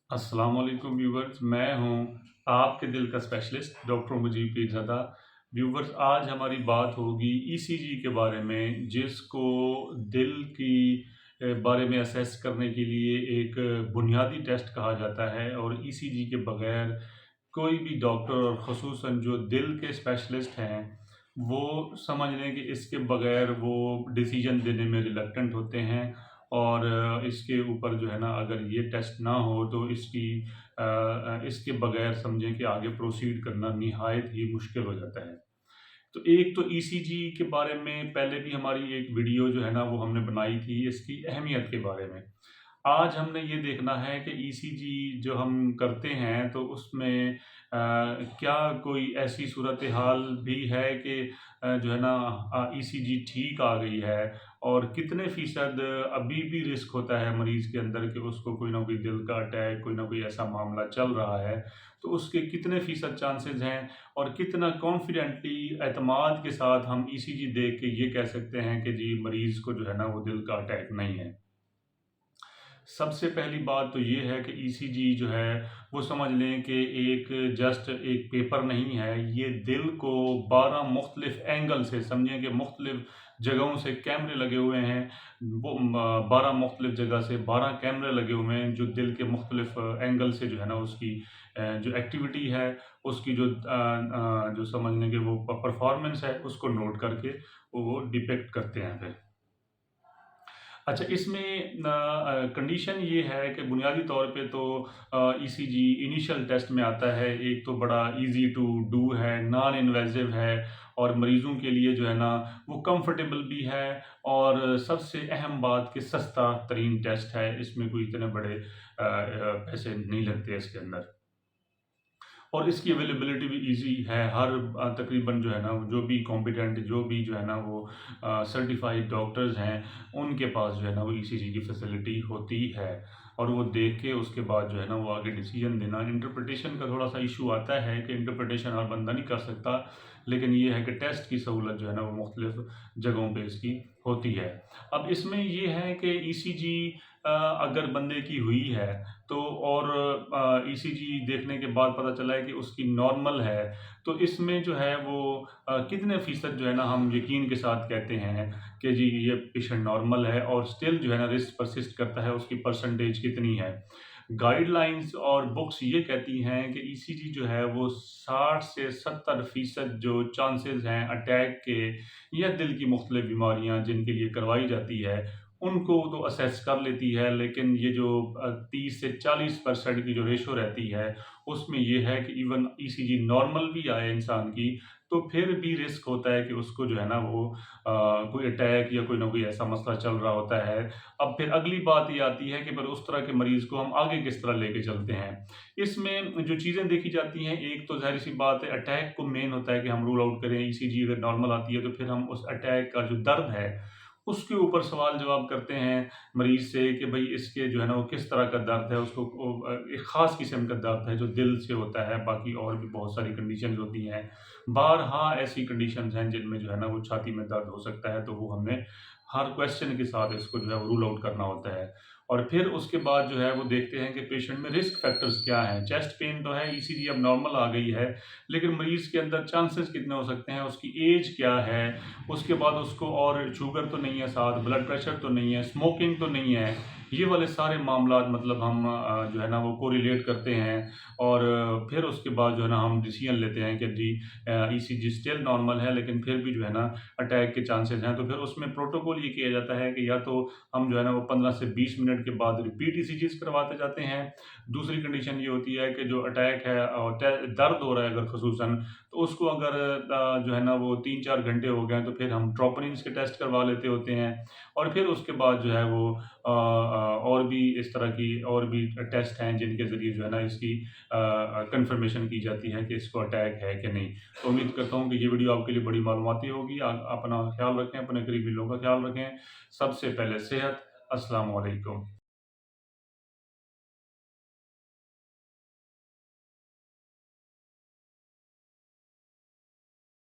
अस्सलाम वालेकुम व्यूवर्स, मैं हूं आपके दिल का specialist doctor Mujeeb Pirzada. Viewers, आज हमारी बात होगी ईसीजी के बारे में, जिसको दिल की बारे में असेस करने के लिए एक बुनियादी टेस्ट कहा जाता है। और ईसीजी के बगैर कोई भी डॉक्टर, और ख़ुसूसन जो दिल के स्पेशलिस्ट हैं, वो समझ लें कि इसके बगैर वो डिसीजन देने में रिलक्टेंट होते हैं। और इसके ऊपर जो है ना, अगर ये टेस्ट ना हो तो इसके बगैर समझें कि आगे प्रोसीड करना निहायत ही मुश्किल हो जाता है। तो एक तो ईसीजी के बारे में पहले भी हमारी एक वीडियो जो है ना, वो हमने बनाई थी इसकी अहमियत के बारे में। आज हमने ये देखना है कि ईसीजी जो हम करते हैं तो उसमें क्या कोई ऐसी सूरत हाल भी है कि जो है ना, ईसीजी ठीक आ गई है, और कितने फ़ीसद अभी भी रिस्क होता है मरीज़ के अंदर कि उसको कोई ना कोई दिल का अटैक, कोई ना कोई ऐसा मामला चल रहा है, तो उसके कितने फ़ीसद चांसेस हैं, और कितना कॉन्फिडेंटली एतमाद के साथ हम ईसीजी देख के ये कह सकते हैं कि जी मरीज़ को जो है ना, वो दिल का अटैक नहीं है। सबसे पहली बात तो ये है कि ईसीजी जो है, वो समझ लें कि एक जस्ट एक पेपर नहीं है। ये दिल को 12 मुख्तलिफ एंगल से, समझें कि मुख्तलिफ जगहों से कैमरे लगे हुए हैं। वो 12 मुख्तलिफ जगह से 12 कैमरे लगे हुए हैं, जो दिल के मुख्तलिफ एंगल से जो है ना, उसकी जो एक्टिविटी है, उसकी जो समझ लें कि वो परफॉर्मेंस है, उसको नोट करके वो डिपेक्ट करते हैं फिर। अच्छा, इसमें कंडीशन ये है कि बुनियादी तौर पे तो ईसीजी इनिशियल टेस्ट में आता है। एक तो बड़ा इजी टू डू है, नॉन इन्वेजिव है, और मरीज़ों के लिए जो है ना, वो कंफर्टेबल भी है। और सबसे अहम बात कि सस्ता तरीन टेस्ट है, इसमें कोई इतने बड़े पैसे नहीं लगते इसके अंदर। और इसकी अवेलेबिलिटी भी ईज़ी है। हर तकरीबन जो है ना, जो भी कॉम्पिटेंट, जो भी जो है ना, वो सर्टिफ़ाइड डॉक्टर्स हैं, उनके पास जो है ना, वो ईसीजी की फैसिलिटी होती है। और वो देख के उसके बाद जो है ना, वो आगे डिसीजन देना। इंटरप्रिटेशन का थोड़ा-सा इश्यू आता है कि इंटरप्रिटेशन हर बंदा नहीं कर सकता, लेकिन ये है कि टेस्ट की सहूलत जो है ना, वो मुख्तलिफ़ जगहों पे इसकी होती है। अब इसमें ये है कि ईसीजी अगर बंदे की हुई है, तो और ईसीजी देखने के बाद पता चला है कि उसकी नॉर्मल है, तो इसमें जो है वो कितने फ़ीसद जो है ना, हम यकीन के साथ कहते हैं कि जी ये पेशेंट नॉर्मल है, और स्टिल जो है ना, रिस्क परसिस्ट करता है, उसकी परसेंटेज कितनी है। गाइडलाइंस और बुक्स ये कहती हैं कि ईसीजी जो है वो 60 से 70% जो चांसेस हैं अटैक के, या दिल की मुख्तलिफ बीमारियाँ जिनके लिए करवाई जाती है, उनको तो असेस कर लेती है। लेकिन ये जो 30 से 40% की जो रेशो रहती है, उसमें ये है कि इवन ईसीजी नॉर्मल भी आए इंसान की, तो फिर भी रिस्क होता है कि उसको जो है ना, वो कोई अटैक या कोई ना कोई ऐसा मसला चल रहा होता है। अब फिर अगली बात ये आती है कि फिर उस तरह के मरीज़ को हम आगे किस तरह लेके चलते हैं। इसमें जो चीज़ें देखी जाती हैं, एक तो ज़ाहिर-सी बात है, अटैक को मेन होता है कि हम रूल आउट करें। ईसीजी अगर नॉर्मल आती है, तो फिर हम उस अटैक का जो दर्द है, उसके ऊपर सवाल-जवाब करते हैं मरीज़ से कि भई इसके जो है ना, वो किस तरह का दर्द है, उसको एक ख़ास किस्म का दर्द है जो दिल से होता है, बाकी और भी बहुत सारी कंडीशंस होती हैं। बारहा ऐसी कंडीशंस हैं जिनमें जो है ना, वो छाती में दर्द हो सकता है, तो वो हमने हर क्वेश्चन के साथ इसको जो है वो रूल आउट करना होता है। और फिर उसके बाद जो है वो देखते हैं कि पेशेंट में रिस्क फैक्टर्स क्या हैं। चेस्ट पेन तो है, ईसीजी अब नॉर्मल आ गई है, लेकिन मरीज़ के अंदर चांसेस कितने हो सकते हैं, उसकी एज क्या है, उसके बाद उसको और शुगर तो नहीं है साथ, ब्लड प्रेशर तो नहीं है, स्मोकिंग तो नहीं है। ये वाले सारे मामलात मतलब हम जो है ना, वो कोरिलेट करते हैं। और फिर उसके बाद जो है ना, हम डिसीजन लेते हैं कि जी ईसीजी स्टिल नॉर्मल है, लेकिन फिर भी जो है ना, अटैक के चांसेस हैं। तो फिर उसमें प्रोटोकॉल ये किया जाता है कि या तो हम जो है ना, वो 15 से 20 मिनट के बाद रिपीट ईसीजीज़ करवाते जाते हैं। दूसरी कंडीशन ये होती है कि जो अटैक है, दर्द हो रहा है अगर ख़ुसूसन, तो उसको अगर जो है ना, वो 3-4 घंटे हो गए हैं, तो फिर हम ट्रोपोनिन्स के टेस्ट करवा लेते होते हैं। और फिर उसके बाद जो है वो और भी इस तरह की और भी टेस्ट हैं जिनके ज़रिए जो है ना, इसकी कन्फर्मेशन की जाती है कि इसको अटैक है कि नहीं। तो उम्मीद करता हूँ कि ये वीडियो आपके लिए बड़ी मालूमाती होगी। अपना ख़्याल रखें, अपने करीबी लोगों का ख़्याल रखें। सबसे पहले सेहत। अस्सलाम वालेकुम।